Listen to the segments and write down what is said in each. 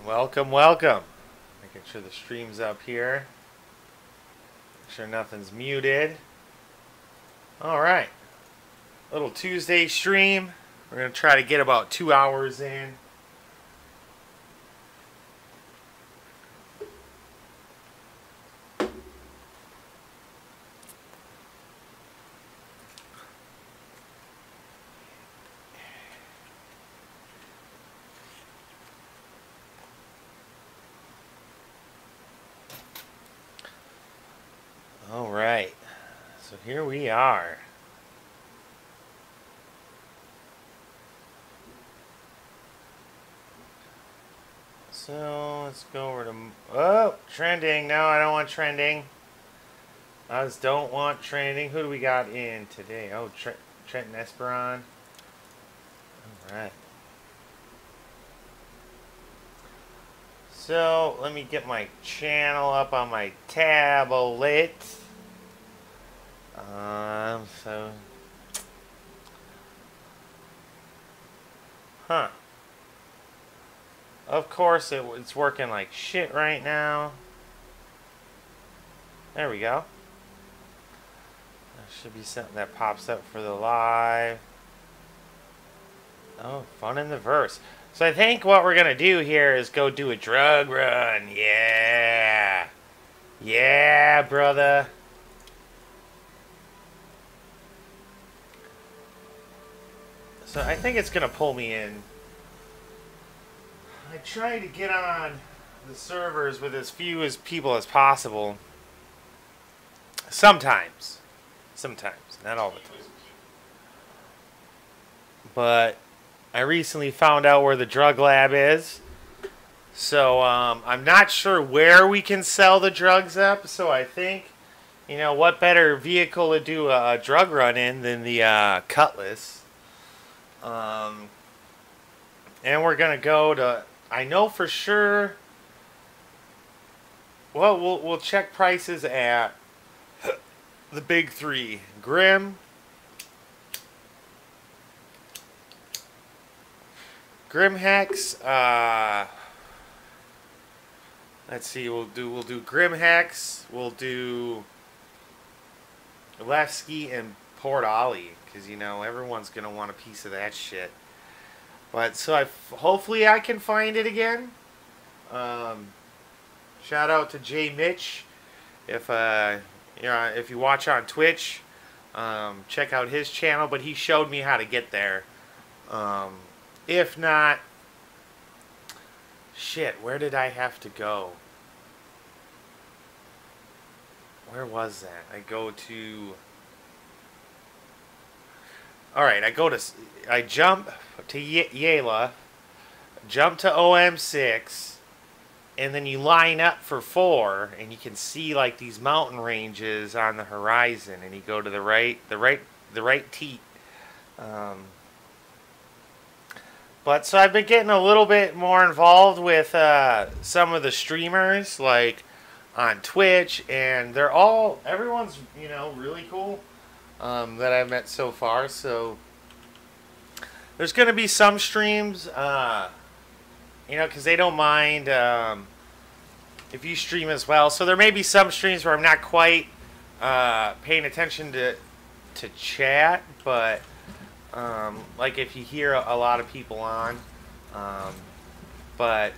Welcome, welcome. Making sure the stream's up here. Make sure nothing's muted. Alright. Little Tuesday stream. We're going to try to get about 2 hours in. Alright. So here we are. So let's go over to... Oh, trending. No, I don't want trending. I just don't want trending. Who do we got in today? Oh, Trenton Esperon. Alright. So let me get my channel up on my tablet. Of course, it's working like shit right now. There we go. There should be something that pops up for the live. Oh, fun in the verse. So I think what we're going to do here is go do a drug run. Yeah. Yeah, brother. So I think it's going to pull me in. I try to get on the servers with as few as people as possible. Sometimes. Sometimes. Not all the time. But I recently found out where the drug lab is. So I'm not sure where we can sell the drugs up. So I think, you know, what better vehicle to do a drug run in than the Cutlass. And we're going to go to... I know for sure... Well, we'll check prices at the big three. Grim Hex. Let's see. We'll do Grim Hex. We'll do Lefsky and Port Ollie, because you know everyone's gonna want a piece of that shit. But so hopefully I can find it again. Shout out to Jay Mitch. If if you watch on Twitch, check out his channel. But he showed me how to get there. If not, shit, where did I have to go? Where was that? I go to... Alright, I jump to Yala, jump to OM6, and then you line up for 4, and you can see like these mountain ranges on the horizon, and you go to the right teat. But so I've been getting a little bit more involved with some of the streamers, like on Twitch, and everyone's, you know, really cool that I've met so far. So there's going to be some streams, you know, because they don't mind if you stream as well. So there may be some streams where I'm not quite paying attention to chat, but like if you hear a lot of people on, but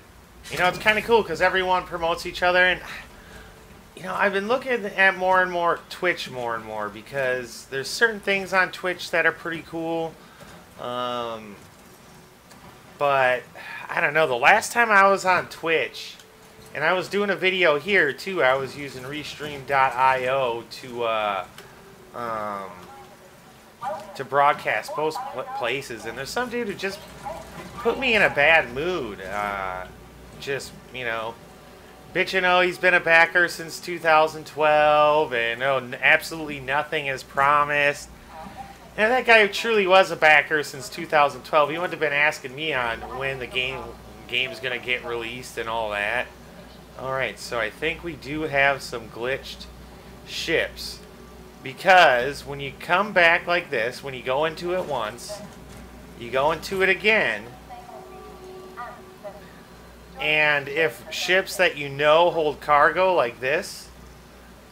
you know, it's kind of cool because everyone promotes each other. And you know, I've been looking at more and more Twitch more and more, because there's certain things on Twitch that are pretty cool, but I don't know, the last time I was on Twitch, and I was doing a video here too, I was using Restream.io to broadcast both places, and there's some dude who just put me in a bad mood. Just, you know, bitching, oh, he's been a backer since 2012, and oh, absolutely nothing is promised. And that guy who truly was a backer since 2012, he wouldn't have been asking me on when the game's gonna get released and all that. Alright, so I think we do have some glitched ships. Because when you come back like this, when you go into it once, you go into it again, And if ships that you know hold cargo like this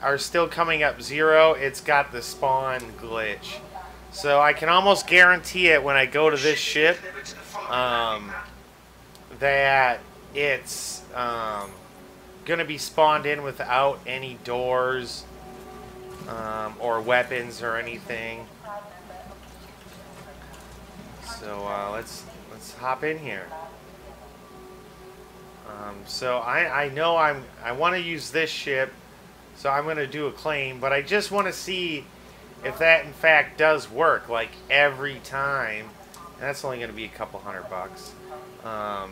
are still coming up 0, it's got the spawn glitch. So I can almost guarantee it when I go to this ship that it's going to be spawned in without any doors or weapons or anything. So let's hop in here. So I know I want to use this ship, so I'm going to do a claim, but I just want to see if that in fact does work, like every time. And that's only going to be a couple $100.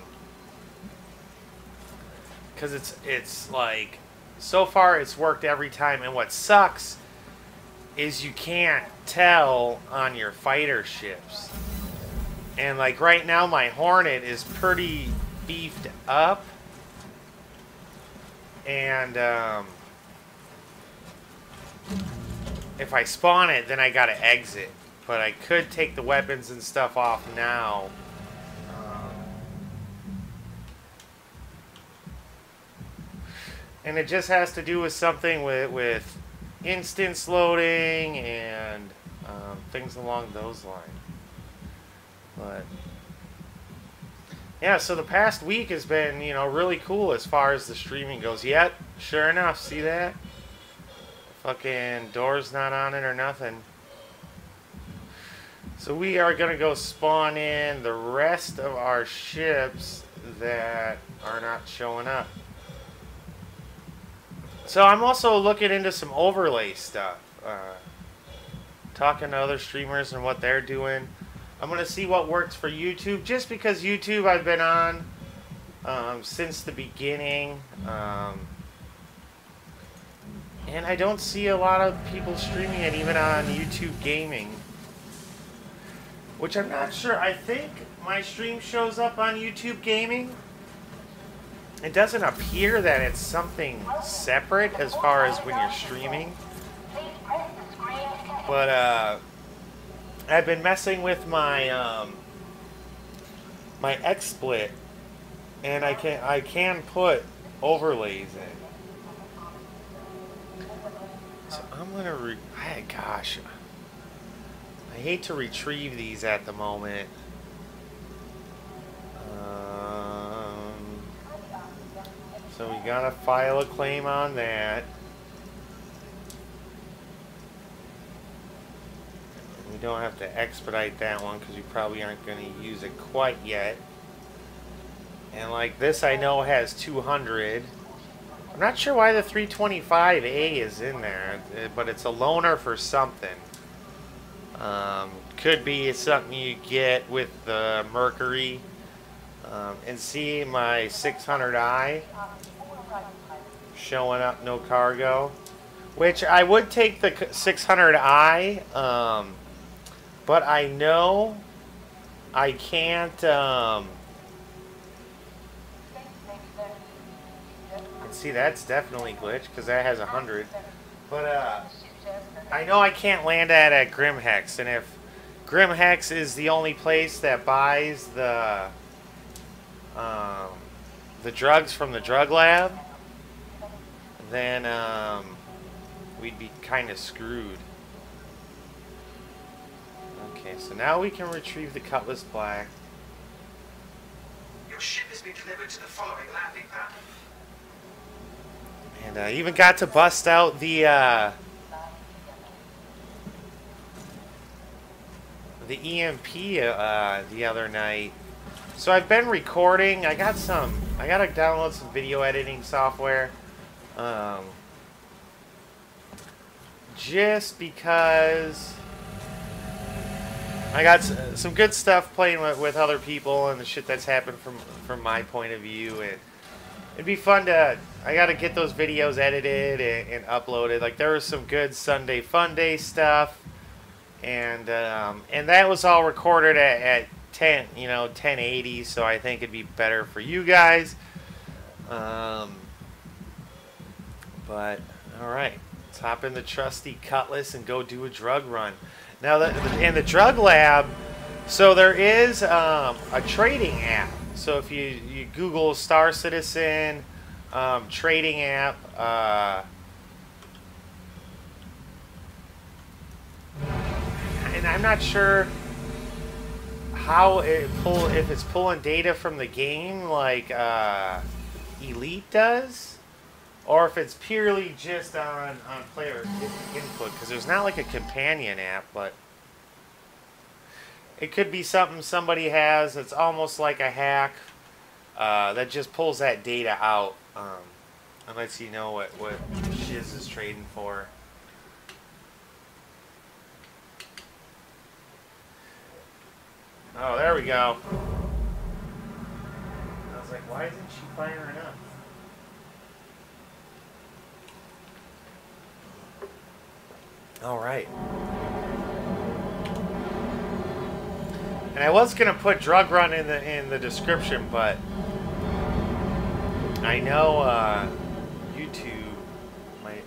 Because it's like, so far it's worked every time, and what sucks is you can't tell on your fighter ships. And like right now my Hornet is pretty beefed up, and if I spawn it, then I gotta exit. But I could take the weapons and stuff off now. And it just has to do with something with instance loading and things along those lines. But yeah, so the past week has been, you know, really cool as far as the streaming goes. Yep, sure enough, see that? Fucking door's not on it or nothing. So we are going to go spawn in the rest of our ships that are not showing up. So I'm also looking into some overlay stuff. Talking to other streamers and what they're doing. I'm going to see what works for YouTube, just because YouTube I've been on since the beginning. And I don't see a lot of people streaming it, even on YouTube Gaming. Which I'm not sure. I think my stream shows up on YouTube Gaming. It doesn't appear that it's something separate as far as when you're streaming. But I've been messing with my my XSplit, and I can put overlays in. So I'm gonna gosh, I hate to retrieve these at the moment. So we gotta file a claim on that. We don't have to expedite that one because we probably aren't going to use it quite yet. And like this, I know has 200. I'm not sure why the 325A is in there, but it's a loaner for something. Could be something you get with the Mercury. And see my 600i showing up, no cargo. Which I would take the 600i, but I know I can't. See, that's definitely glitched because that has 100. But I know I can't land that at Grimhex, and if Grimhex is the only place that buys the drugs from the drug lab, then we'd be kind of screwed. Okay, so now we can retrieve the Cutlass Black. Your ship has been delivered to the following landing pad. And I even got to bust out the EMP the other night. So I've been recording. I gotta download some video editing software. Just because I got some good stuff playing with other people and the shit that's happened from my point of view, and it'd be fun to. I gotta get those videos edited and uploaded. Like there was some good Sunday Fun Day stuff, and that was all recorded at 1080. So I think it'd be better for you guys. But all right, let's hop in the trusty Cutlass and go do a drug run. Now, in the drug lab, so there is a trading app So if you Google Star Citizen trading app, and I'm not sure how if it's pulling data from the game like Elite does, or if it's purely just on player input, because there's not like a companion app, but it could be something somebody has that's almost like a hack that just pulls that data out and lets you know what Shiz is trading for. Oh, there we go. I was like, why isn't she firing up? All right. And I was gonna put drug run in the description, but I know YouTube might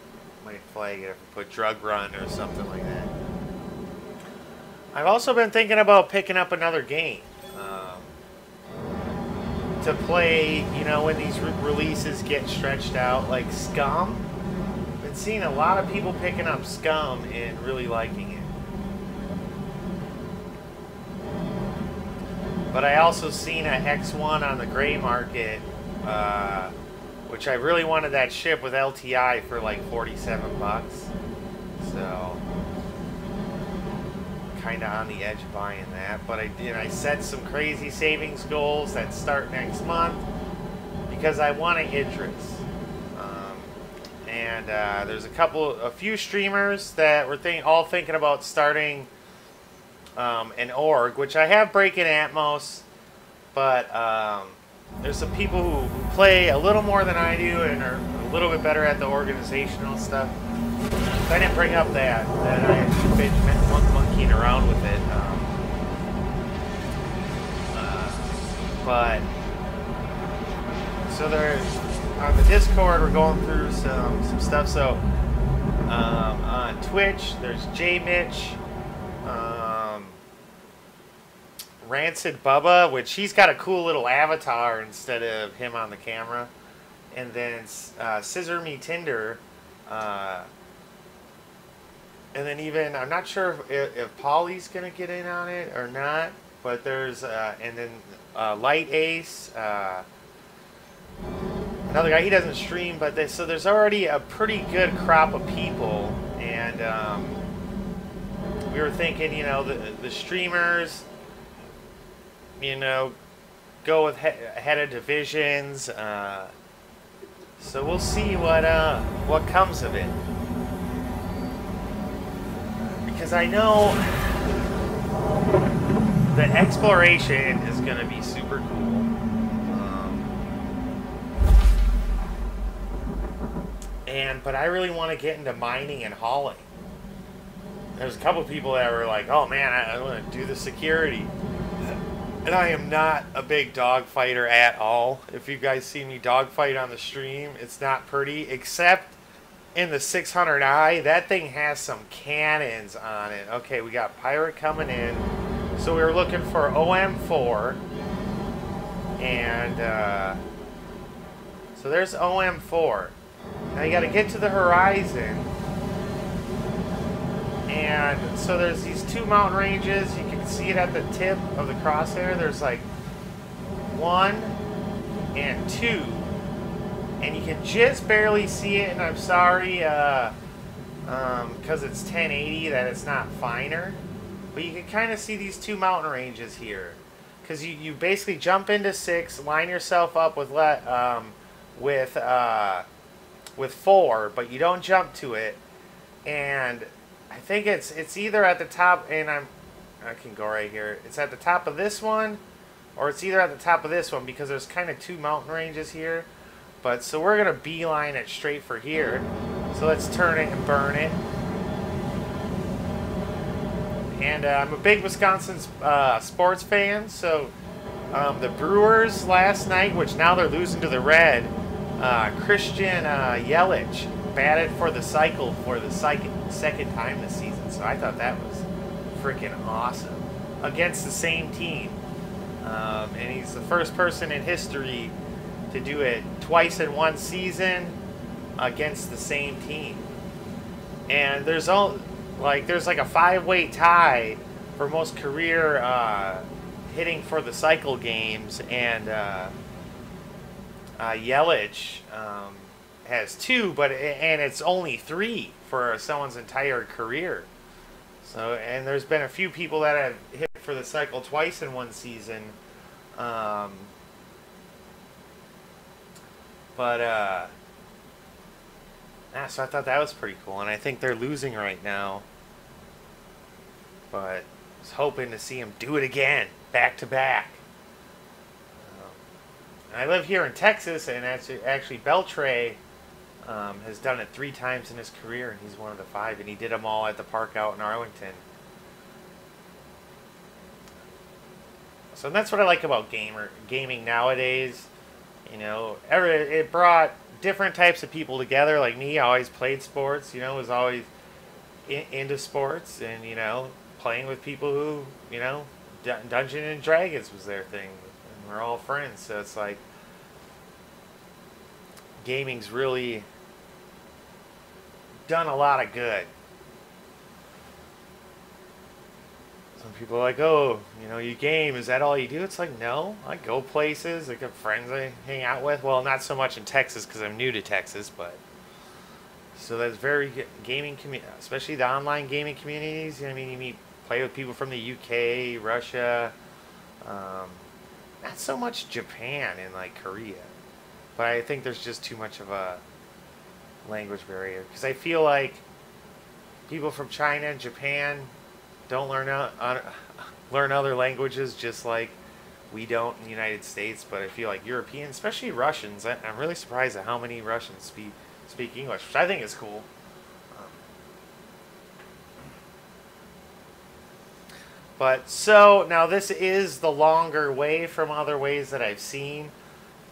flag it if I put drug run or something like that. I've also been thinking about picking up another game to play, you know, when these releases get stretched out, like Scum. I've been seeing a lot of people picking up Scum and really liking it. But I also seen a X1 on the gray market, which I really wanted that ship with LTI for like 47 bucks. So kind of on the edge of buying that, but I set some crazy savings goals that start next month because I want to interest. And there's a few streamers that were all thinking about starting an org, which I have breaking Atmos, but there's some people who play a little more than I do and are a little bit better at the organizational stuff. So I didn't bring up that I've been monkeying around with it. But so there's on the Discord we're going through some stuff. So on Twitch there's J Mitch, Rancid Bubba, which he's got a cool little avatar instead of him on the camera, and then Scissor Me Tinder. And then even, I'm not sure if Paulie's going to get in on it or not, but there's, and then Light Ace, another guy, he doesn't stream, but so there's already a pretty good crop of people, and we were thinking, you know, the streamers, you know, go with head of divisions, so we'll see what comes of it. Because I know the exploration is going to be super cool. But I really want to get into mining and hauling. There's a couple people that were like, oh man, I want to do the security. And I am not a big dog fighter at all. If you guys see me dogfight on the stream, it's not pretty, except in the 600i, that thing has some cannons on it. Okay, we got Pirate coming in. So we were looking for OM4. And so there's OM4. Now you got to get to the horizon. And so there's these two mountain ranges. You can see it at the tip of the crosshair. There's like 1 and 2. And you can just barely see it, and I'm sorry, because it's 1080 that it's not finer. But you can kind of see these two mountain ranges here. Because you basically jump into 6, line yourself up with 4, but you don't jump to it. And I think it's either at the top, and I can go right here. It's at the top of this one, or it's either at the top of this one, because there's kind of two mountain ranges here. But so we're gonna beeline it straight for here. So let's turn it and burn it. And I'm a big Wisconsin sports fan. So the Brewers last night, which now they're losing to the Red, Christian Yelich batted for the cycle for the second time this season. So I thought that was freaking awesome against the same team. And he's the first person in history to do it twice in one season against the same team. And there's like a 5-way tie for most career hitting for the cycle games, and Yelich has 2, and it's only 3 for someone's entire career. So, and there's been a few people that have hit for the cycle twice in one season. So I thought that was pretty cool, and I think they're losing right now. But I was hoping to see him do it again, back to back. I live here in Texas, and actually Beltray has done it 3 times in his career, and he's one of the 5, and he did them all at the park out in Arlington. So that's what I like about gaming nowadays. You know, it brought different types of people together. Like me, I always played sports. You know, was always into sports, and playing with people who Dungeons and Dragons was their thing, and we're all friends. So it's like gaming's really done a lot of good. Some people are like, oh, you game, is that all you do? It's like, no, I go places, I got friends I hang out with. Well, not so much in Texas because I'm new to Texas, but so that's very good gaming community, especially the online gaming communities. I mean, you play with people from the UK, Russia, not so much Japan and like Korea, but I think there's just too much of a language barrier, because I feel like people from China and Japan don't learn other languages just like we don't in the United States. But I feel like Europeans, especially Russians, I'm really surprised at how many Russians speak English, which I think is cool. But so now this is the longer way from other ways that I've seen,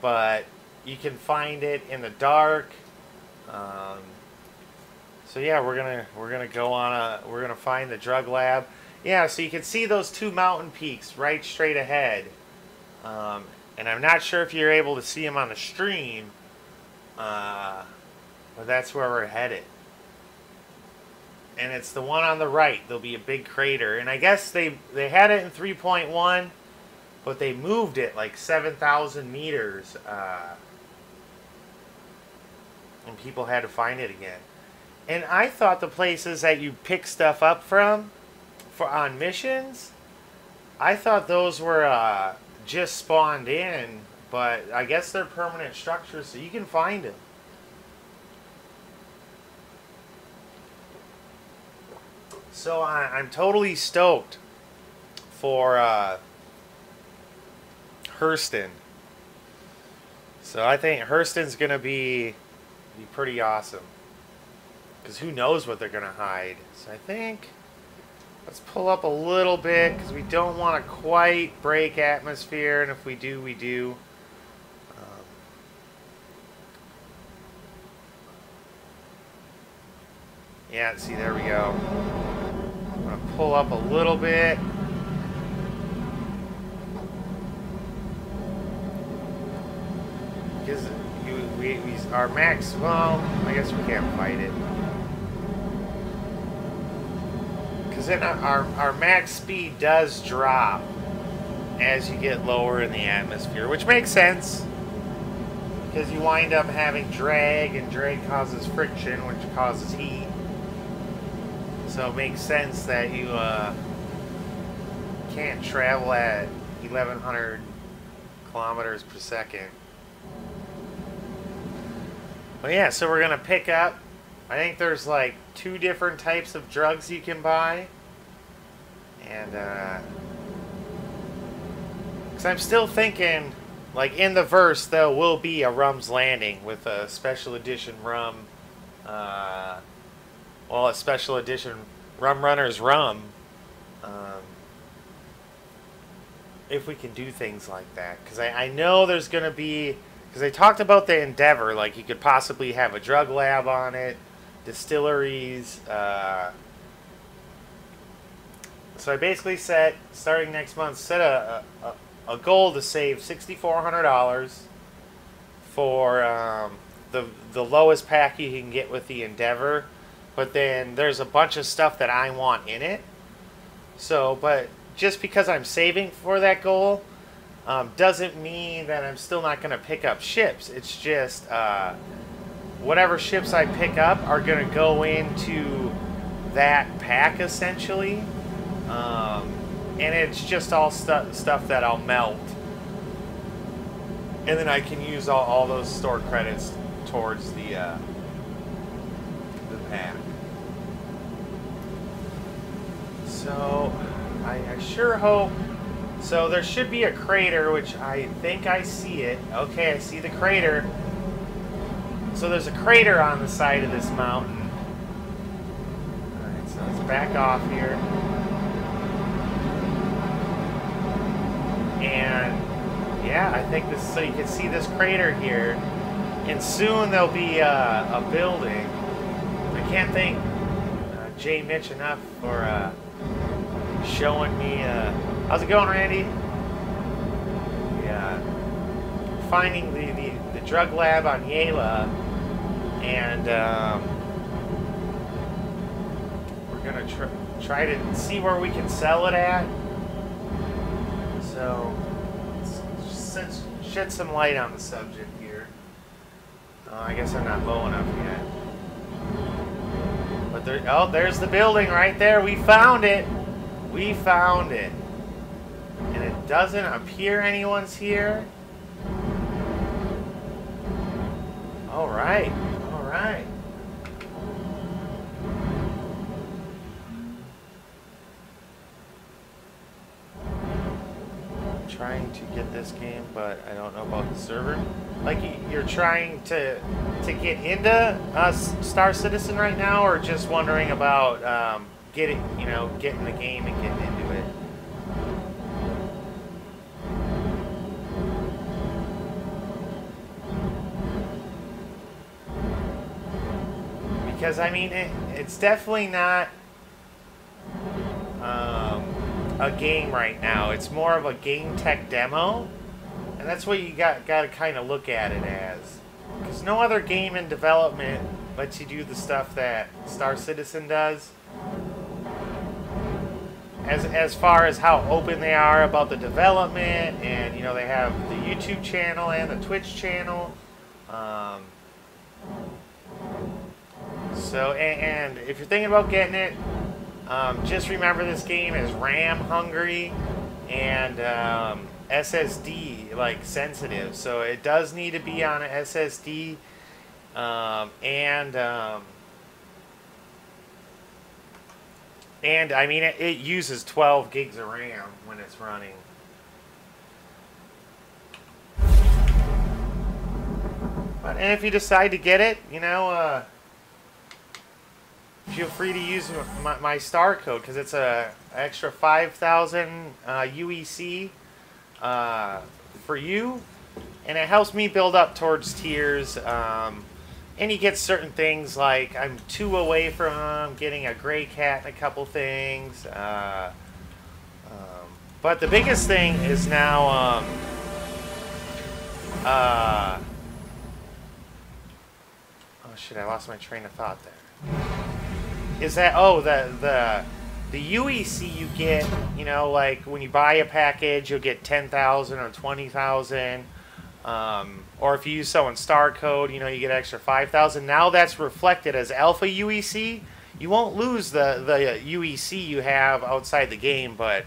but you can find it in the dark. So yeah, we're gonna go on we're gonna find the drug lab. Yeah, so you can see those 2 mountain peaks right straight ahead. And I'm not sure if you're able to see them on the stream, but that's where we're headed. And it's the one on the right. There'll be a big crater, and I guess they had it in 3.1, but they moved it like 7,000 meters, and people had to find it again. And I thought the places that you pick stuff up from on missions, I thought those were just spawned in, but I guess they're permanent structures, so you can find them. So I'm totally stoked for Hurston. So I think Hurston's gonna be pretty awesome, because who knows what they're gonna hide. So I think let's pull up a little bit, because we don't want to quite break atmosphere, and if we do, we do. Yeah, see, there we go. I'm going to pull up a little bit. Because our max, well, I guess we can't fight it. Because then our max speed does drop as you get lower in the atmosphere, which makes sense, because you wind up having drag, and drag causes friction, which causes heat. So it makes sense that you can't travel at 1,100 kilometers per second. But yeah, so we're gonna pick up, I think there's like 2 different types of drugs you can buy. And because I'm still thinking, like, in the verse there will be a Rum's Landing with a special edition rum, well, a special edition Rum Runner's rum, if we can do things like that. Because I know there's going to be, because they talked about the Endeavor, like you could possibly have a drug lab on it, distilleries. So I basically set, starting next month, set a a goal to save $6,400 for the lowest pack you can get with the Endeavor, but then there's a bunch of stuff that I want in it. So, but just because I'm saving for that goal doesn't mean that I'm still not going to pick up ships. It's just whatever ships I pick up are going to go into that pack essentially, and it's just all stuff that I'll melt, and then I can use all those stored credits towards the pack. So I sure hope. So there should be a crater, which I think I see it. Okay, I see the crater. So there's a crater on the side of this mountain. Alright, so let's back off here. And yeah, I think this, so you can see this crater here. And soon there'll be a building. I can't thank Jay Mitch enough for showing me. How's it going, Randy? Yeah, finding the drug lab on Yala, and we're gonna try to see where we can sell it at. So let's shed some light on the subject here. I guess I'm not low enough yet. But there, oh, there's the building right there. We found it. We found it. And it doesn't appear anyone's here. All right. All right. I'm trying to get this game, but I don't know about the server. Like, you're trying to get into Star Citizen right now, or just wondering about getting the game and getting into it? Because I mean, it's definitely not a game right now. It's more of a game tech demo, and that's what you got to kind of look at it as. Because no other game in development lets you do the stuff that Star Citizen does. As far as how open they are about the development, and they have the YouTube channel and the Twitch channel. So, and if you're thinking about getting it, just remember this game is RAM hungry and SSD sensitive. So it does need to be on an SSD, and I mean it uses 12 gigs of RAM when it's running. And if you decide to get it, feel free to use my star code, because it's a extra 5,000 UEC for you, and it helps me build up towards tiers. And you get certain things like I'm 2 away from getting a gray cat and a couple things. But the biggest thing is now oh shit, I lost my train of thought there. Is that, oh, the UEC you get, like when you buy a package, you'll get 10,000 or 20,000. Or if you use someone's star code, you get extra 5,000. Now that's reflected as alpha UEC. You won't lose the UEC you have outside the game, but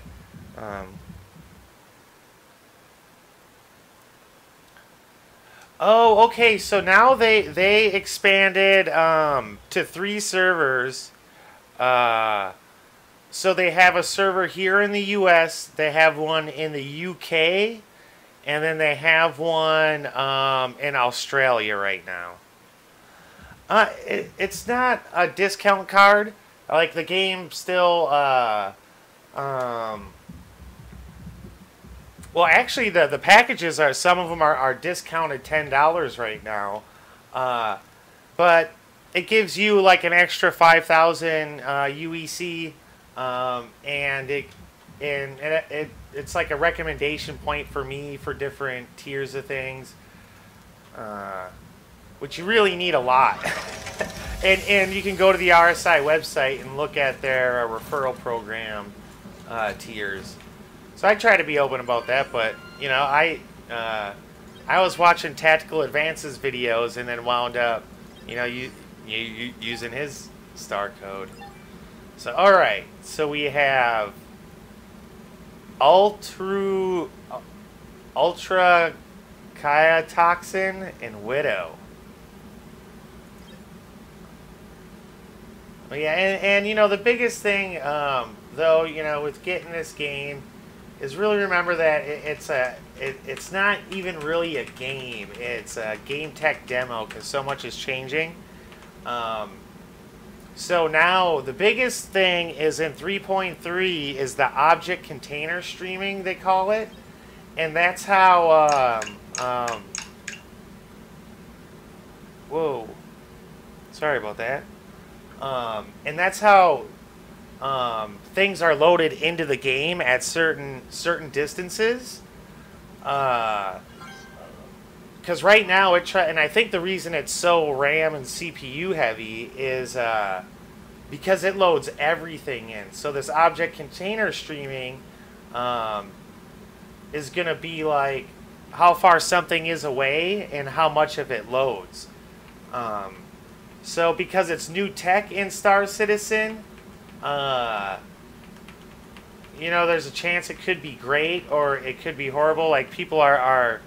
oh, okay. So now they expanded to 3 servers. So they have a server here in the US, they have one in the UK, and then they have one in Australia right now. It's not a discount card. Like, the game still well, actually the packages are, some of them are discounted $10 right now. But it gives you like an extra 5,000 UEC, and it it's like a recommendation point for me for different tiers of things, which you really need a lot. and you can go to the RSI website and look at their referral program tiers. So I try to be open about that, but you know, I was watching Tactical Advances videos and then wound up, you know, you using his star code. So all right, so we have ultra Kaya and Widow. Yeah, and you know, the biggest thing, though, you know, with getting this game is really remember that it's not even really a game. It's a game tech demo because so much is changing. So now the biggest thing is in 3.3 is the object container streaming, they call it, and that's how. Whoa, sorry about that. And that's how things are loaded into the game at certain distances. Because right now and I think the reason it's so RAM and CPU heavy is because it loads everything in. So this object container streaming is going to be like how far something is away and how much of it loads. So because it's new tech in Star Citizen, you know, there's a chance it could be great or it could be horrible. Like people are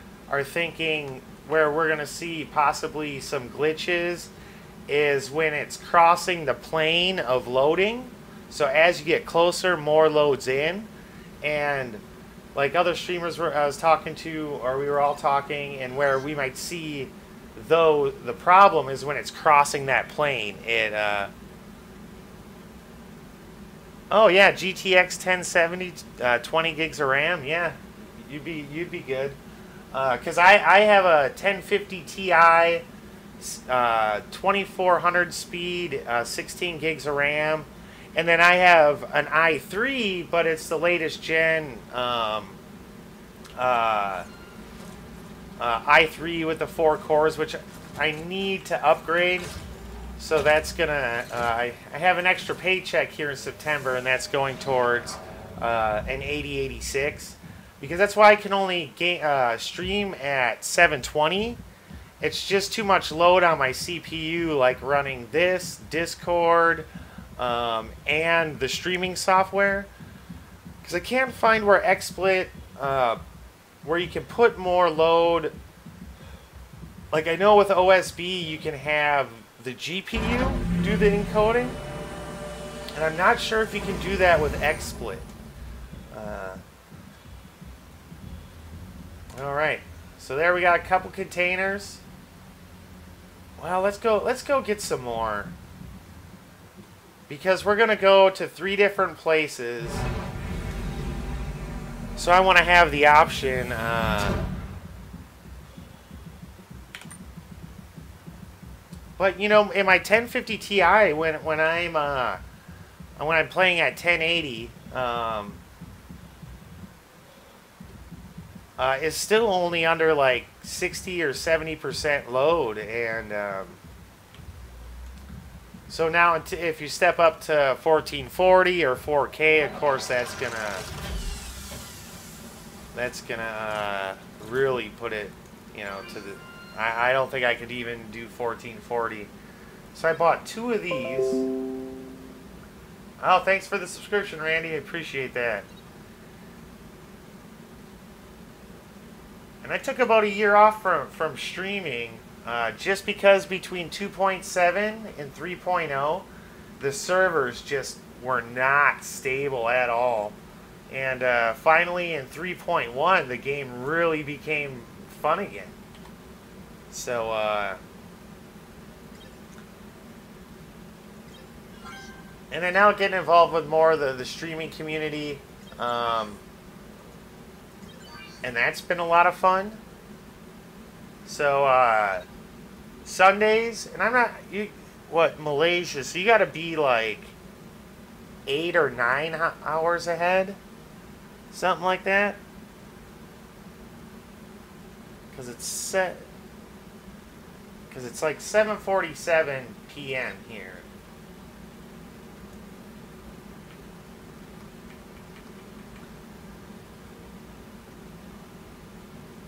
thinking where we're going to see possibly some glitches is when it's crossing the plane of loading. So as you get closer, more loads in. And like other streamers I was talking to, or we were all talking, and where we might see, though, the problem is when it's crossing that plane. It oh yeah, GTX 1070, 20 gigs of RAM. Yeah, you'd be good. Because I have a 1050 Ti, 2400 speed, 16 gigs of RAM, and then I have an i3, but it's the latest gen i3 with the 4 cores, which I need to upgrade. So that's gonna. I have an extra paycheck here in September, and that's going towards an 8086. Because that's why I can only stream at 720. It's just too much load on my CPU, like running this, Discord, and the streaming software. Because I can't find where XSplit, where you can put more load. Like I know with OSB, you can have the GPU do the encoding. And I'm not sure if you can do that with XSplit. All right, so there we got a couple containers. Well, let's go get some more, because we're gonna go to 3 different places. So I want to have the option. But you know, in my 1050 Ti, when I'm playing at 1080. Is still only under like 60 or 70% load, and so now if you step up to 1440 or 4K, of course that's gonna really put it, you know, to the. I don't think I could even do 1440. So I bought 2 of these. Oh, thanks for the subscription, Randy. I appreciate that. And I took about a year off from streaming just because between 2.7 and 3.0, the servers just were not stable at all. And finally in 3.1, the game really became fun again. So, and I'm now getting involved with more of the streaming community. And that's been a lot of fun. So, Sundays, and I'm not, Malaysia, so you gotta be like 8 or 9 hours ahead. Something like that. Because it's set. Because it's like 7:47 p.m. here.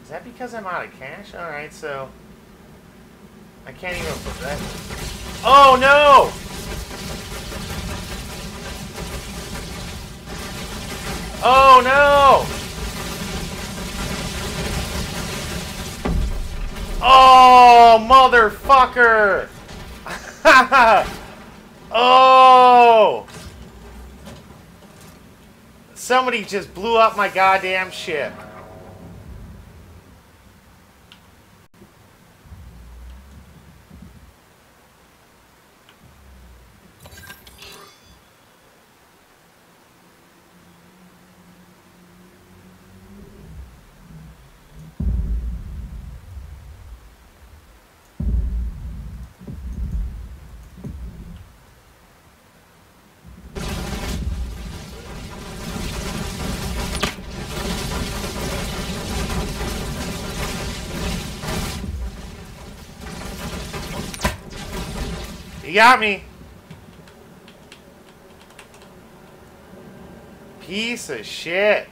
Is that because I'm out of cash? Alright, so I can't even put that. Oh no! Oh no! Oh, motherfucker! Oh! Somebody just blew up my goddamn ship. You got me. Piece of shit.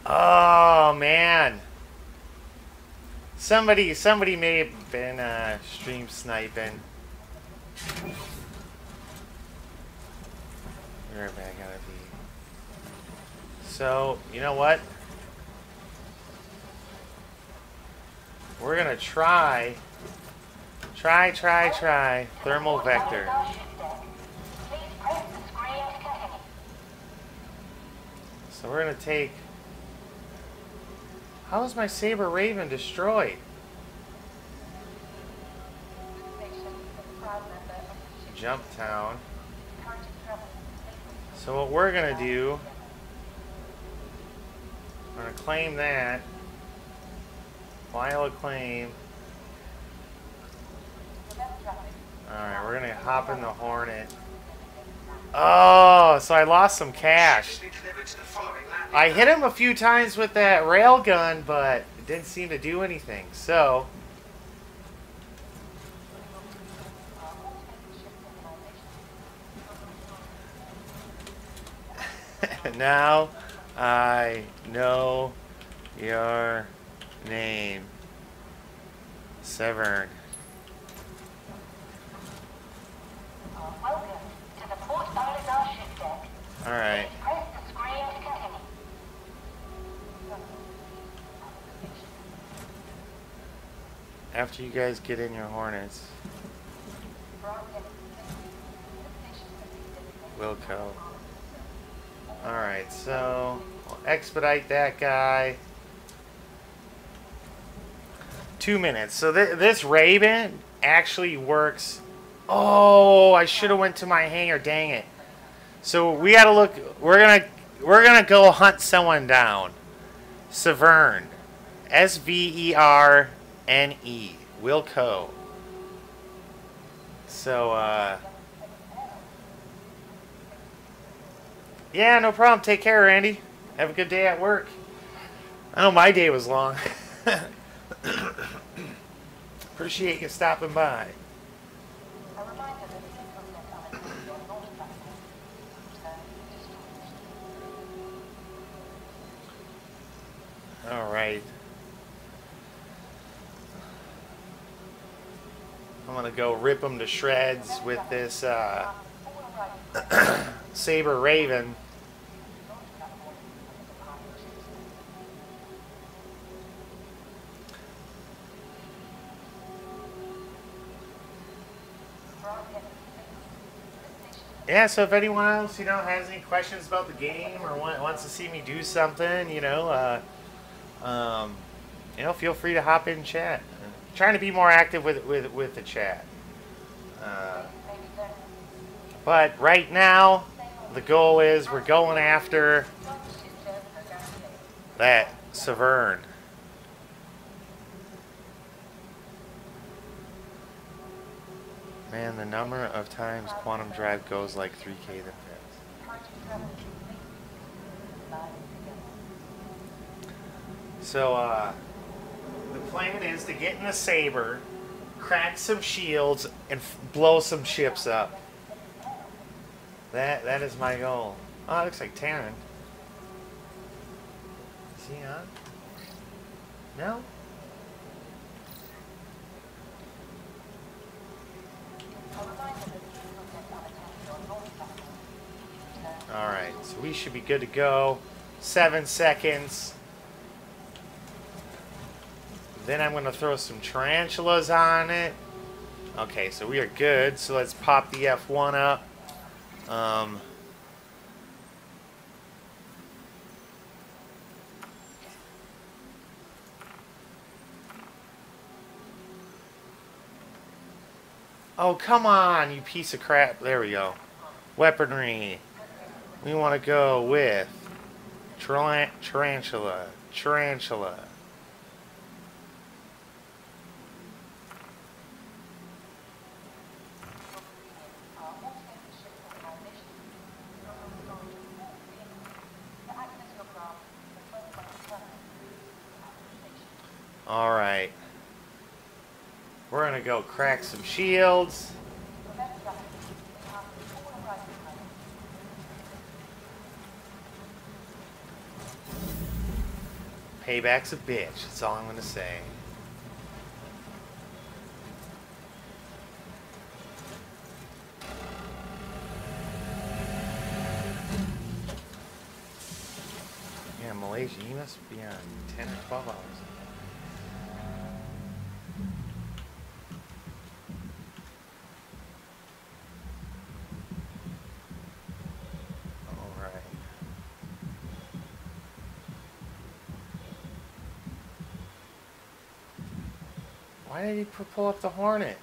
Oh man. Somebody may have been stream sniping. Where have I gotta be? So, you know what? We're gonna try thermal vector. So we're gonna take. How is my Saber Raven destroyed? Jump town. So what we're gonna do, we're gonna claim that. File a claim. Alright, we're gonna hop in the Hornet. Oh, so I lost some cash. I hit him a few times with that railgun, but it didn't seem to do anything. So now I know your name, Severn. All right. After you guys get in your Hornets, Wilco. Alright, so we'll expedite that guy. 2 minutes. So this Raven actually works. Oh, I should have went to my hangar. Dang it. So we gotta look. We're gonna go hunt someone down. Severn. SVERNE. Wilco. So yeah, no problem. Take care, Randy. Have a good day at work. I know my day was long. Appreciate you stopping by. All right. I'm gonna go rip them to shreds with this Saber Raven. yeah, so if anyone else, has any questions about the game or wants to see me do something, feel free to hop in chat. Trying to be more active with the chat. Uh, but right now, the goal is we're going after that Severn. Man, the number of times Quantum Drive goes like 3K that fast. So, the plan is to get in the Saber, crack some shields, and blow some ships up. That is my goal. Oh, it looks like Taryn. Is he on? No? Alright, so we should be good to go. 7 seconds. Then I'm going to throw some tarantulas on it. Okay, so we are good. So let's pop the F1 up. Oh, come on, you piece of crap. There we go. Weaponry. We want to go with tarantula. Tarantula. Alright. We're going to go crack some shields. Payback's a bitch. That's all I'm going to say. Yeah, Malaysia, you must be on 10 or 12 hours. Why did he pull up the Hornet?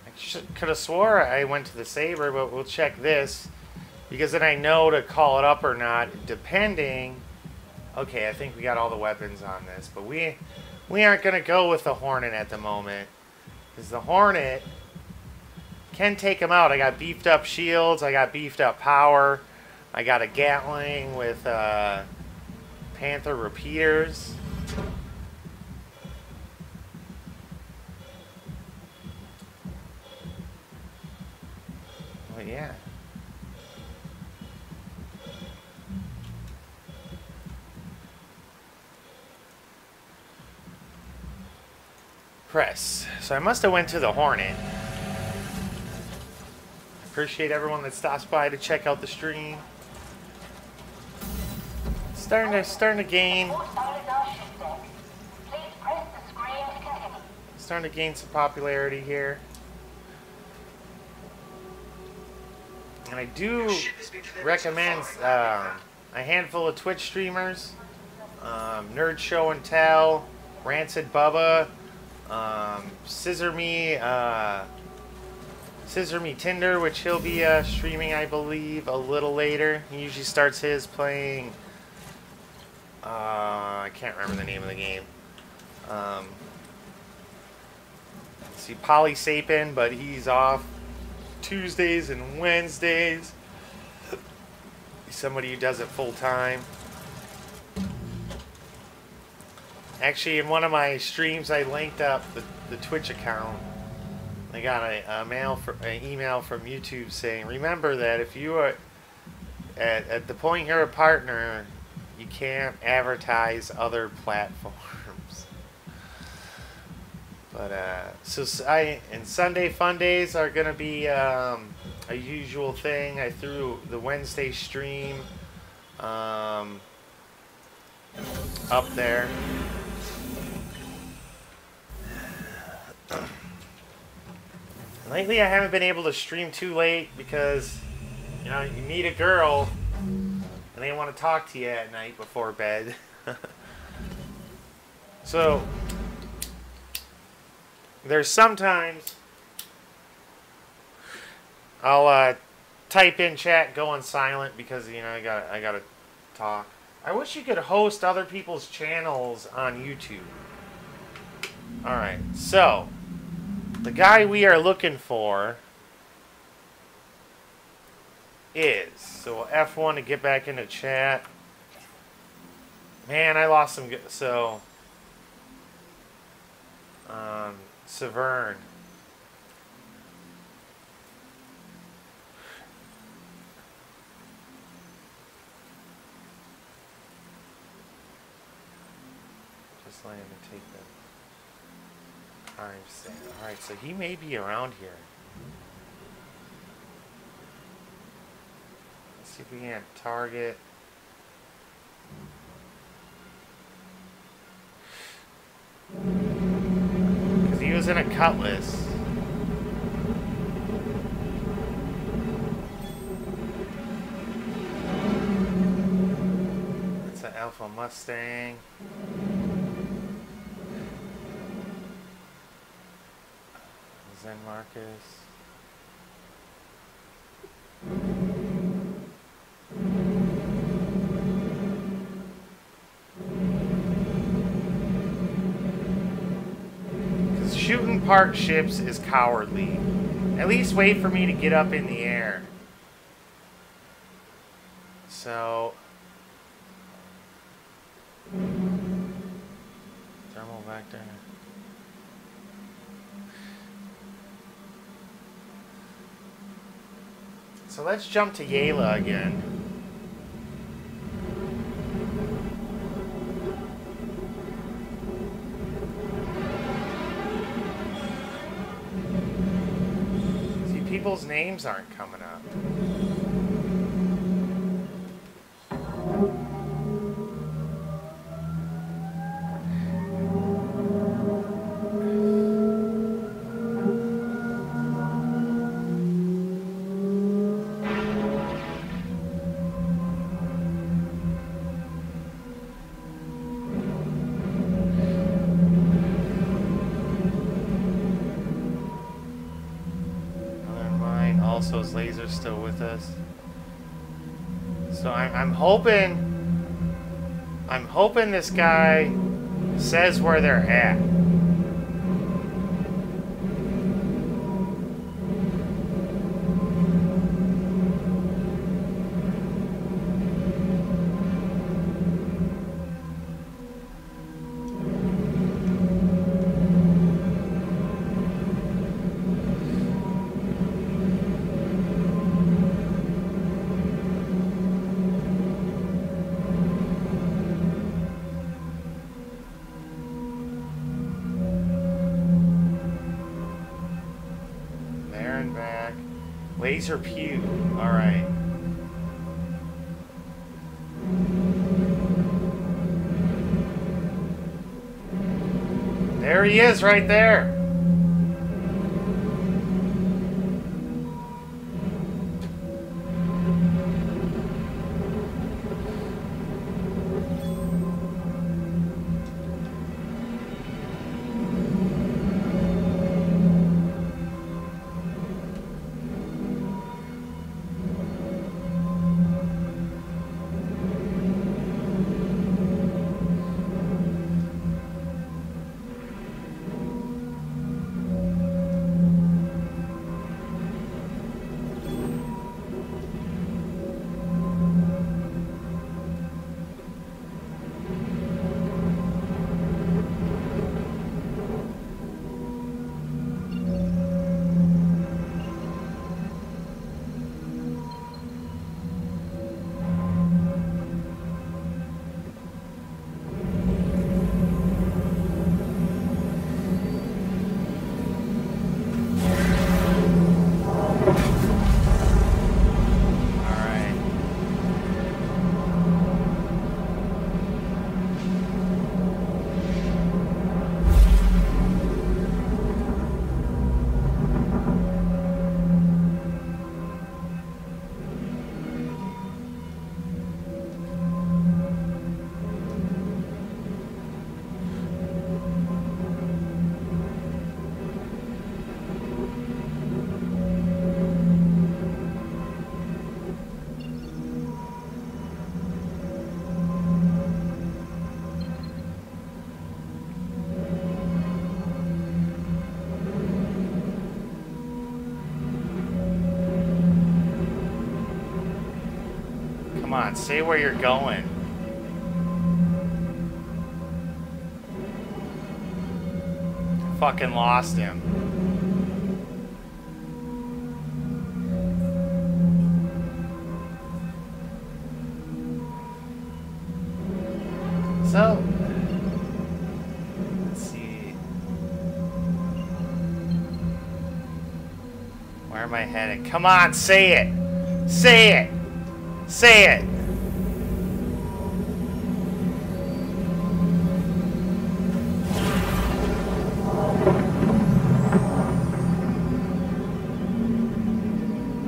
I could have swore I went to the Saber, but we'll check this. Because then I know to call it up or not, depending. Okay, I think we got all the weapons on this. But we aren't going to go with the Hornet at the moment. Because the Hornet can take him out. I got beefed up shields. I got beefed up power. I got a Gatling with Panther repeaters. Yeah. Press. So I must have went to the Hornet. Appreciate everyone that stops by to check out the stream. Starting to gain. Starting to gain some popularity here. And I do recommend a handful of Twitch streamers. Nerd Show and Tell, Rancid Bubba, Scissor Me Tinder, which he'll be streaming, I believe, a little later. He usually starts his playing, I can't remember the name of the game. Let's see, Polysapin, but he's off Tuesdays and Wednesdays. Somebody who does it full time. Actually, in one of my streams, I linked up the Twitch account. I got an email from YouTube saying, remember that if you are at the point you're a partner, you can't advertise other platforms. But and Sunday Fun Days are gonna be a usual thing. I threw the Wednesday stream up there. Lately I haven't been able to stream too late because, you know, you meet a girl and they want to talk to you at night before bed. So, there's sometimes I'll type in chat, go on silent because, you know, I gotta talk. I wish you could host other people's channels on YouTube. Alright, so the guy we are looking for is, so we'll F1 to get back into chat. Man, I lost some, so Severn. Just letting him take the time stamp. Alright, so he may be around here. Let's see if we can target. Because he was in a Cutlass. That's an Alpha Mustang. Zen Marcus. Because shooting parked ships is cowardly. At least wait for me to get up in the air. So thermal back there. So let's jump to Yala again. See, people's names aren't coming up. Also, is Laser still with us? So I'm hoping this guy says where they're at. Laser Pew. Alright. There he is right there. on, say where you're going. Fucking lost him. So, let's see. Where am I headed? Come on, say it! Say it! Say it!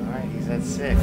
Alright, he's at 6.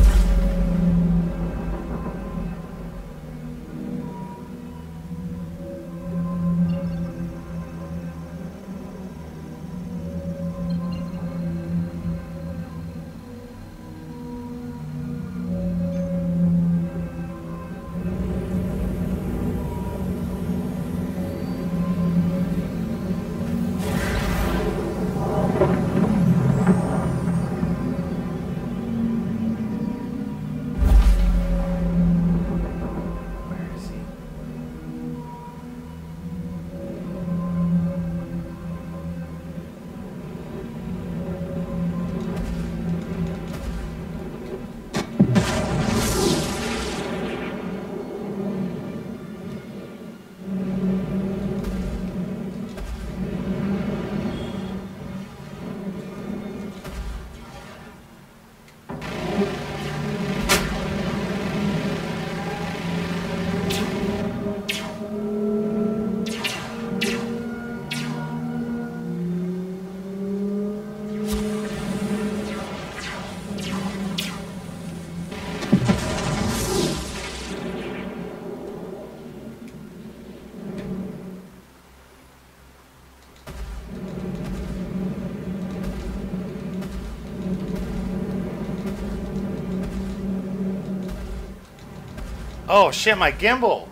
Oh shit, my gimbal!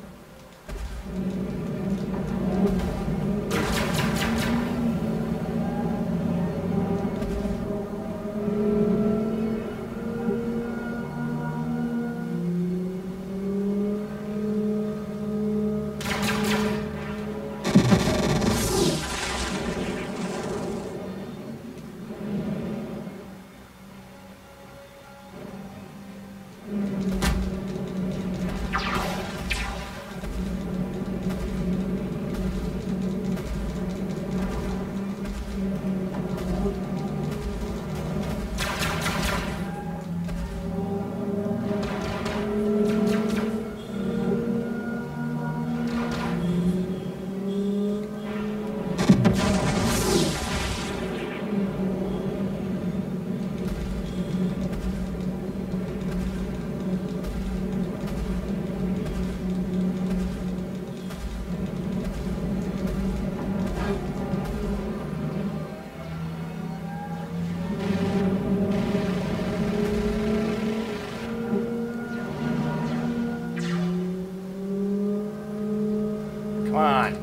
Come on.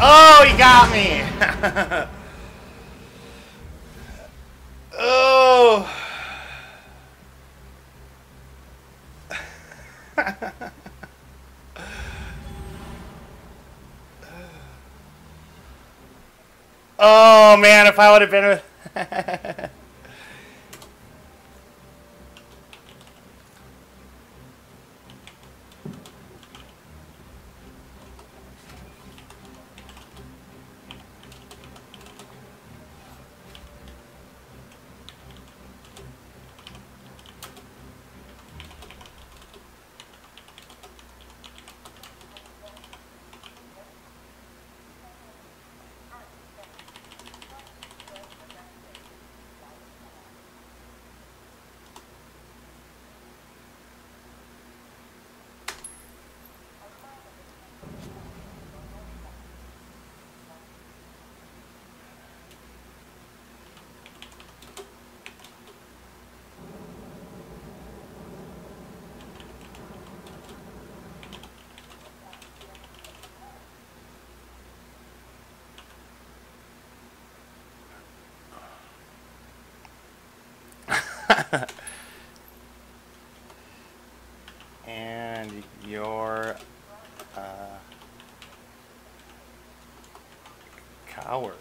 Oh, he got me! Oh! Oh man, if I would have been with... And you're a coward.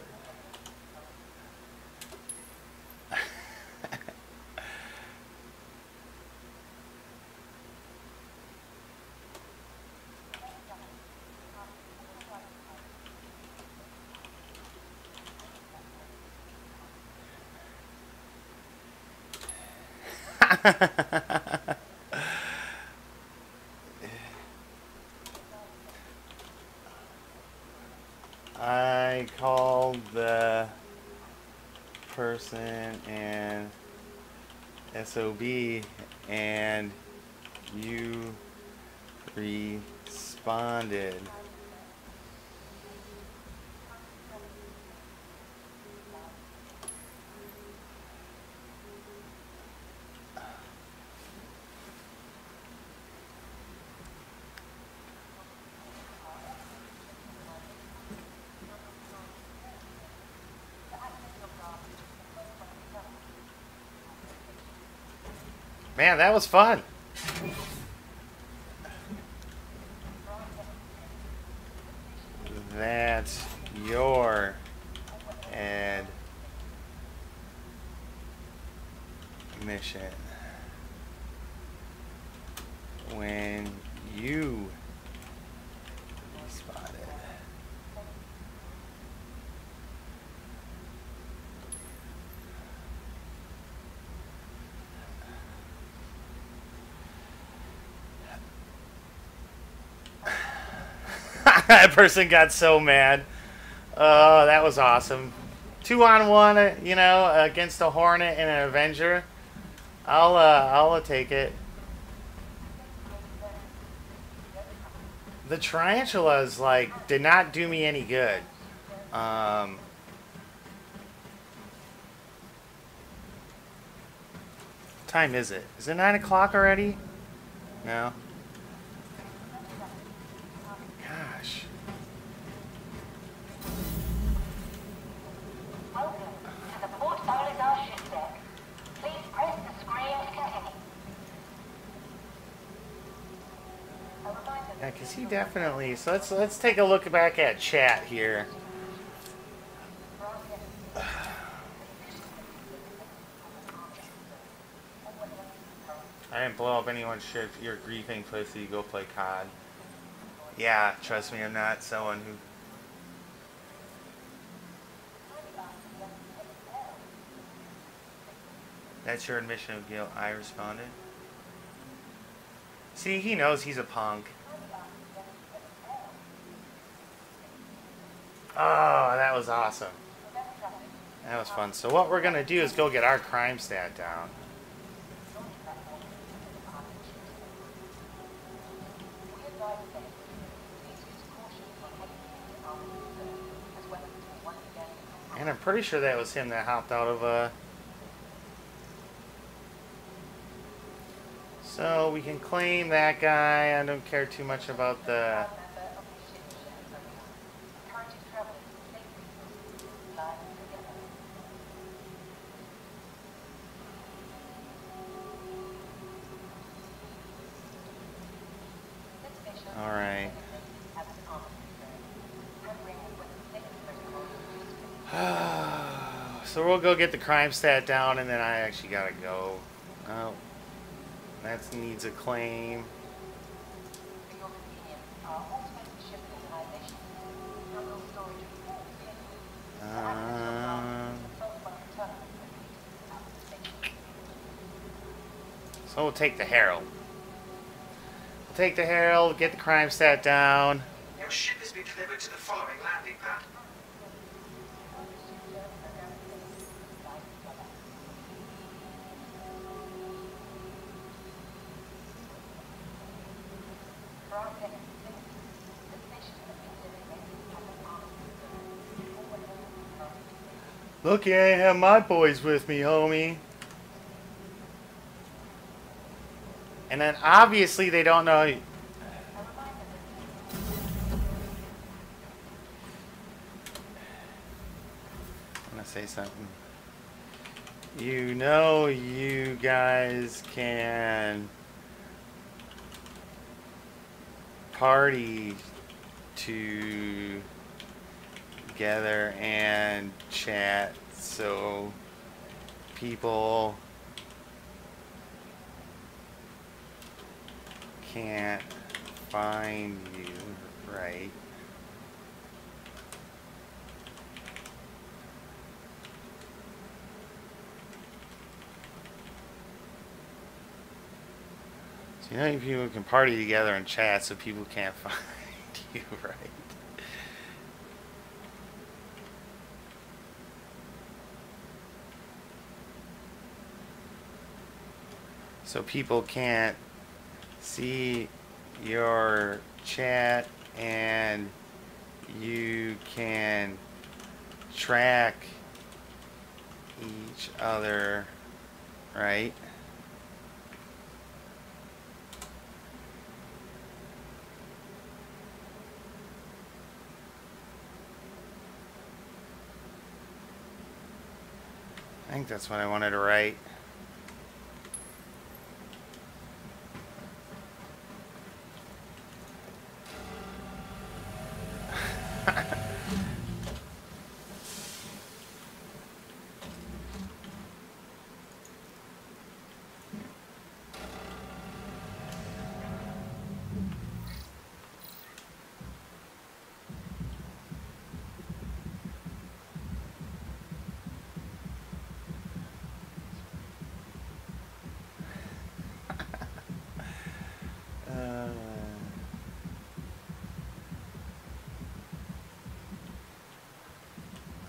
I called the person and SOB and you responded. Man, that was fun. That's your admission. When you spotted. That person got so mad. Oh, that was awesome. 2-on-1, you know, against a Hornet and an Avenger. I'll take it. The tarantulas, like, did not do me any good. Time is it? Is it 9 o'clock already? No. Gosh. Welcome to the Port Olisar ship deck. Please press the screen to continue. Yeah, because he definitely... So let's take a look back at chat here. I didn't blow up anyone's ship. You're griefing pussy. Go play COD. Yeah, trust me, I'm not someone who... That's your admission of guilt. I responded. See, he knows he's a punk. Oh, that was awesome. That was fun. So what we're going to do is go get our crime stat down. And I'm pretty sure that was him that hopped out of a... So we can claim that guy. I don't care too much about the... Alright. So we'll go get the crime stat down, and then I actually gotta go. Oh, that needs a claim. So we'll take the Herald. We'll take the Herald, get the crime stat down. Your ship has been delivered to the following landing pad. Lucky I ain't have my boys with me, homie. And then obviously they don't know. I'm gonna say something. You know you guys can party together and chat so people can't find you, right? So you know people can party together and chat so people can't find you, right? So people can't see your chat and you can track each other, right? I think that's what I wanted to write.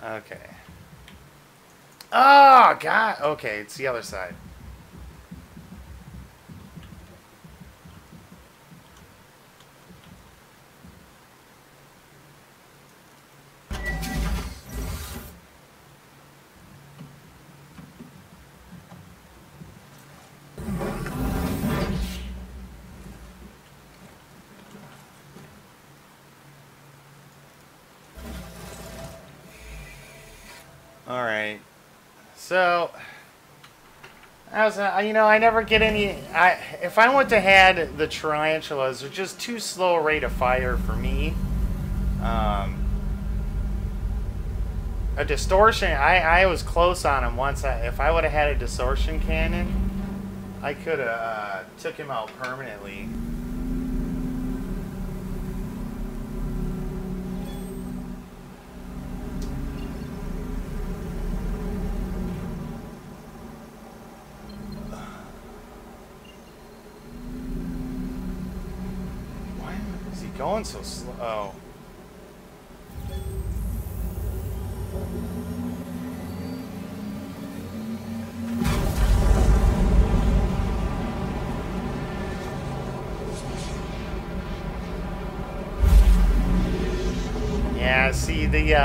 Okay. Oh, God. Okay, it's the other side. All right. So, I never get any. If I went to had the tarantulas, they're just too slow a rate of fire for me. A distortion. I was close on him once. If I would have had a distortion cannon, I could have took him out permanently. Going so slow. Oh. Yeah, see the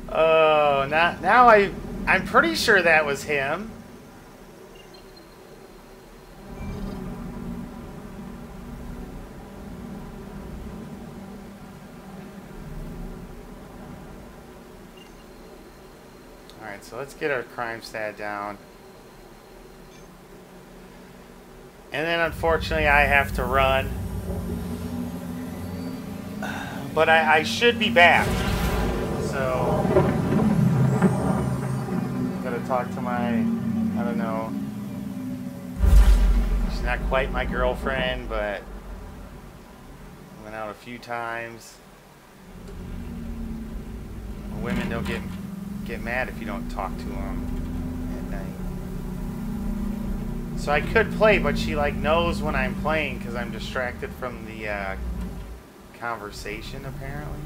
oh, now I'm pretty sure that was him. All right, so let's get our crime stat down. And then unfortunately I have to run. But I should be back. So, gotta talk to my, I don't know. She's not quite my girlfriend, but went out a few times. Women don't get mad if you don't talk to them at night. So I could play, but she like knows when I'm playing because I'm distracted from the conversation apparently.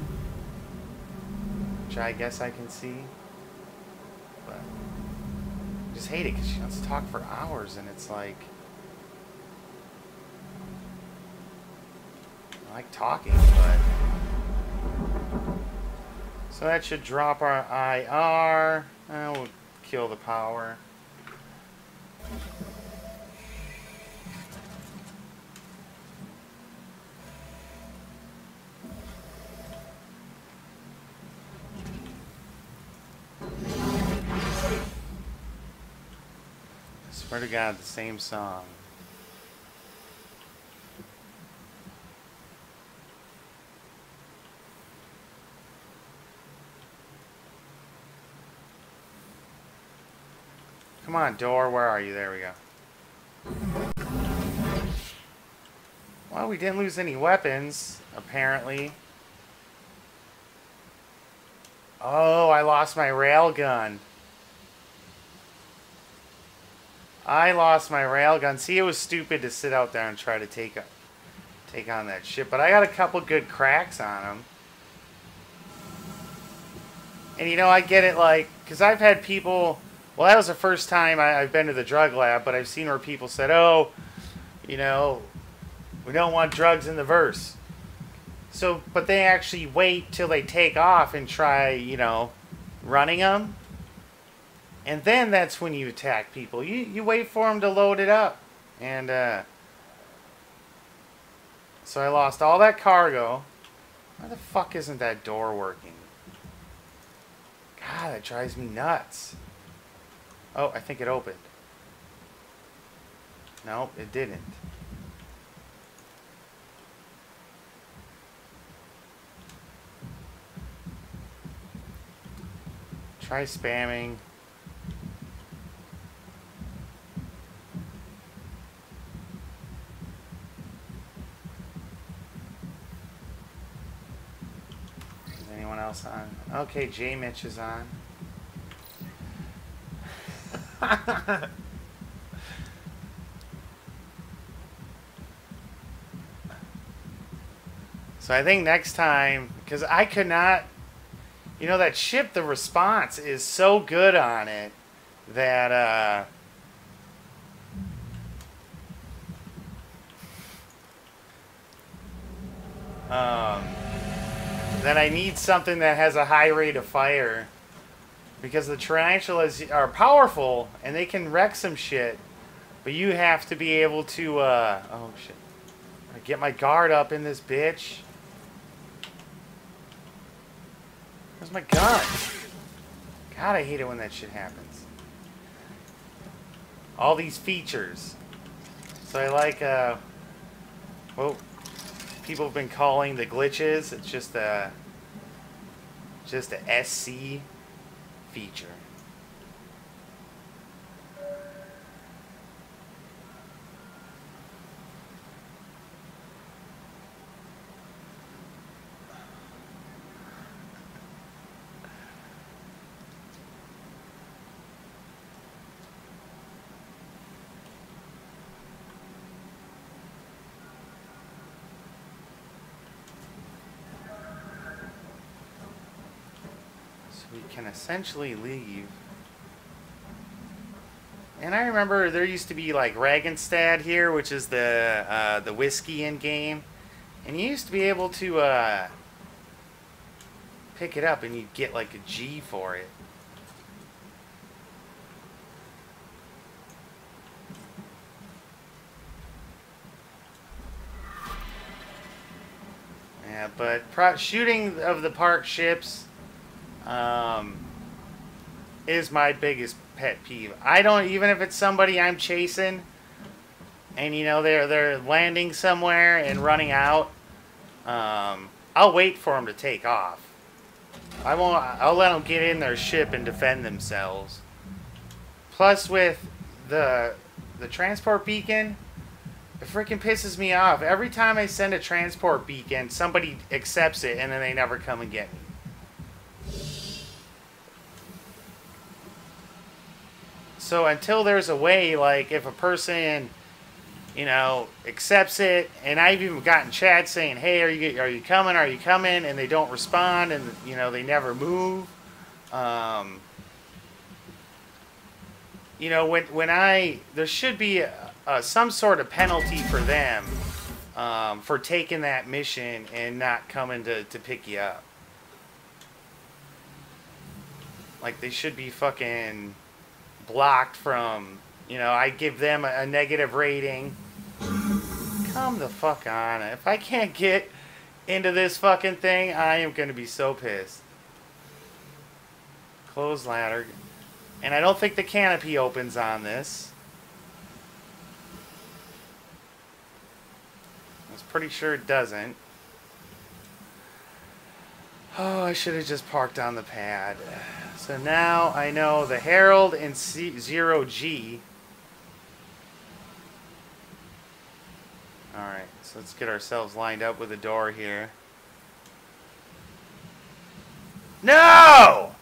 which I guess I can see. But I just hate it because she wants to talk for hours, and it's like, I like talking, but... So that should drop our IR. We'll kill the power. I swear to God, the same song. Come on, door, where are you? There we go. Well, we didn't lose any weapons, apparently. Oh, I lost my railgun. I lost my railgun. See, it was stupid to sit out there and try to take on that shit. But I got a couple good cracks on him. And you know, I get it, like, because I've had people... Well, that was the first time I've been to the drug lab, but I've seen where people said, oh, you know, we don't want drugs in the verse. So, but they actually wait till they take off and try, you know, running them. And then that's when you attack people. You wait for them to load it up. And, so I lost all that cargo. Why the fuck isn't that door working? God, that drives me nuts. Oh, I think it opened. Nope, it didn't. Try spamming. Is anyone else on? Okay, J Mitch is on. So I think next time, because I could not, you know, that ship, the response is so good on it that, that I need something that has a high rate of fire. Because the tarantulas are powerful, and they can wreck some shit. But you have to be able to, oh shit. I get my guard up in this bitch. Where's my gun? God, I hate it when that shit happens. All these features. So I like, well, people have been calling the glitches. It's just a SC feature. We can essentially leave. And I remember there used to be like Ragenstad here, which is the whiskey in game, and you used to be able to pick it up, and you'd get like a G for it. Yeah, but shooting of the park ships is my biggest pet peeve. I don't, even if it's somebody I'm chasing and you know they're landing somewhere and running out, I'll wait for them to take off. I'll let them get in their ship and defend themselves. Plus with the transport beacon, it freaking pisses me off. Every time I send a transport beacon, somebody accepts it and then they never come and get me. So until there's a way, like if a person you know, accepts it. And I've even gotten chats saying, "Hey, are you coming? Are you coming?" And they don't respond, and you know, they never move. Um, you know, there should be some sort of penalty for them for taking that mission and not coming to pick you up. Like they should be fucking blocked from. You know, I give them a negative rating. Come the fuck on. If I can't get into this fucking thing, I am going to be so pissed. Close ladder. And I don't think the canopy opens on this. I was pretty sure it doesn't. Oh, I should have just parked on the pad. So now I know the Herald and 0G. Alright, so let's get ourselves lined up with a door here. No!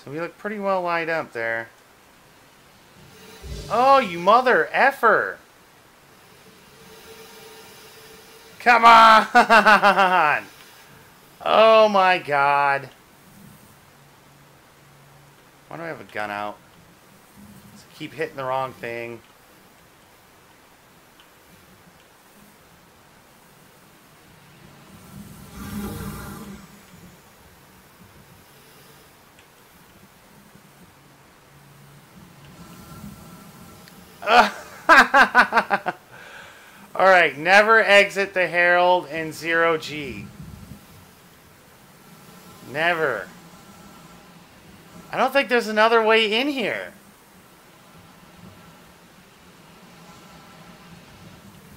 So we look pretty well lined up there. Oh, you mother effer! Come on! Oh my god. Why do I have a gun out? Let's keep hitting the wrong thing. Alright, never exit the Herald in 0G. Never. I don't think there's another way in here.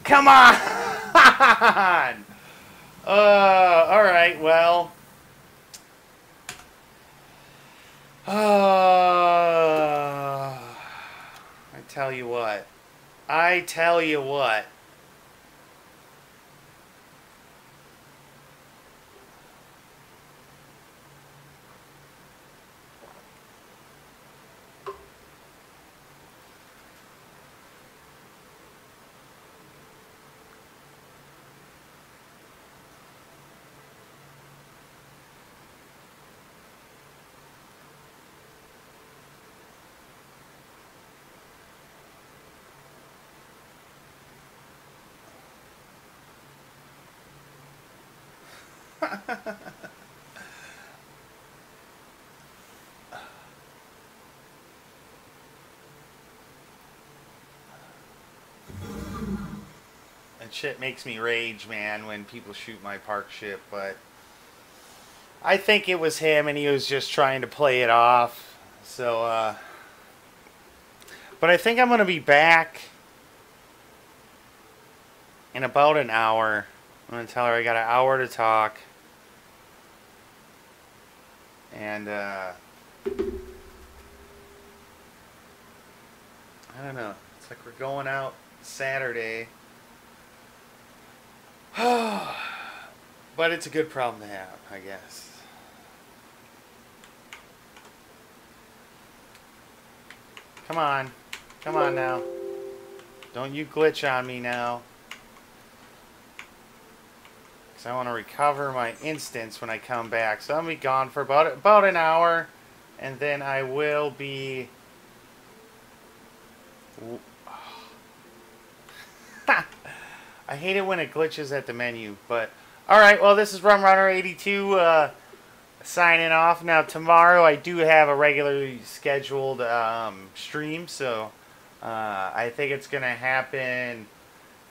Come on! Alright, well. I tell you what. I tell you what. That shit makes me rage, man, when people shoot my park ship, but I think it was him and he was just trying to play it off. So, but I think I'm going to be back in about an hour. I'm going to tell her I got an hour to talk. And, I don't know. It's like we're going out Saturday. But it's a good problem to have, I guess. Come on. Come on now. Don't you glitch on me now. Because I want to recover my instance when I come back. So I'm going to be gone for about an hour. And then I will be... I hate it when it glitches at the menu, but alright, well, this is RumRunner82 signing off. Now, tomorrow I do have a regularly scheduled stream, so I think it's going to happen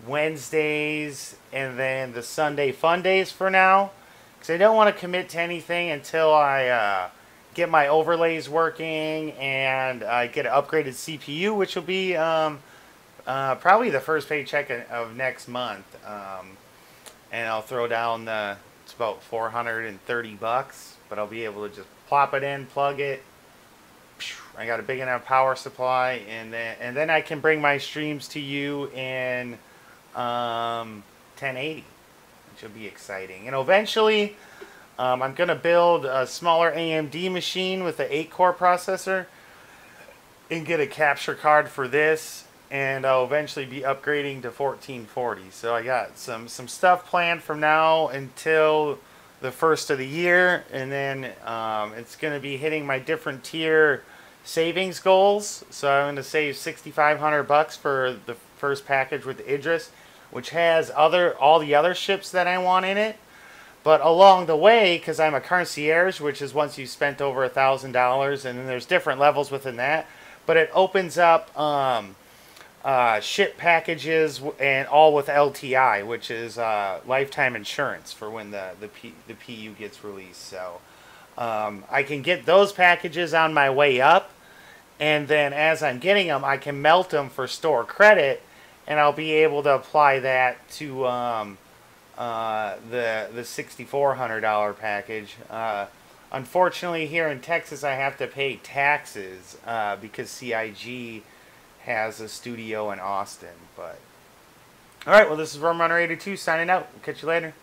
Wednesdays and then the Sunday fun days for now, because I don't want to commit to anything until I get my overlays working and I get an upgraded CPU, which will be... probably the first paycheck of next month, and I'll throw down it's about $430, but I'll be able to just plop it in, plug it. I got a big enough power supply, and then I can bring my streams to you in 1080, which will be exciting. And eventually, I'm going to build a smaller AMD machine with an 8-core processor and get a capture card for this. And I'll eventually be upgrading to 1440. So I got some stuff planned from now until the first of the year, and then it's going to be hitting my different tier savings goals. So I'm going to save $6,500 for the first package with Idris, which has all the other ships that I want in it. But along the way, because I'm a concierge, which is once you've spent over $1,000, and then there's different levels within that, but it opens up ship packages and all with LTI, which is lifetime insurance for when the PU gets released. So I can get those packages on my way up, and then as I'm getting them, I can melt them for store credit, and I'll be able to apply that to the $6,400 package. Unfortunately, here in Texas, I have to pay taxes because CIG has a studio in Austin. But all right, well, this is Rum Runner 82 signing out. We'll catch you later.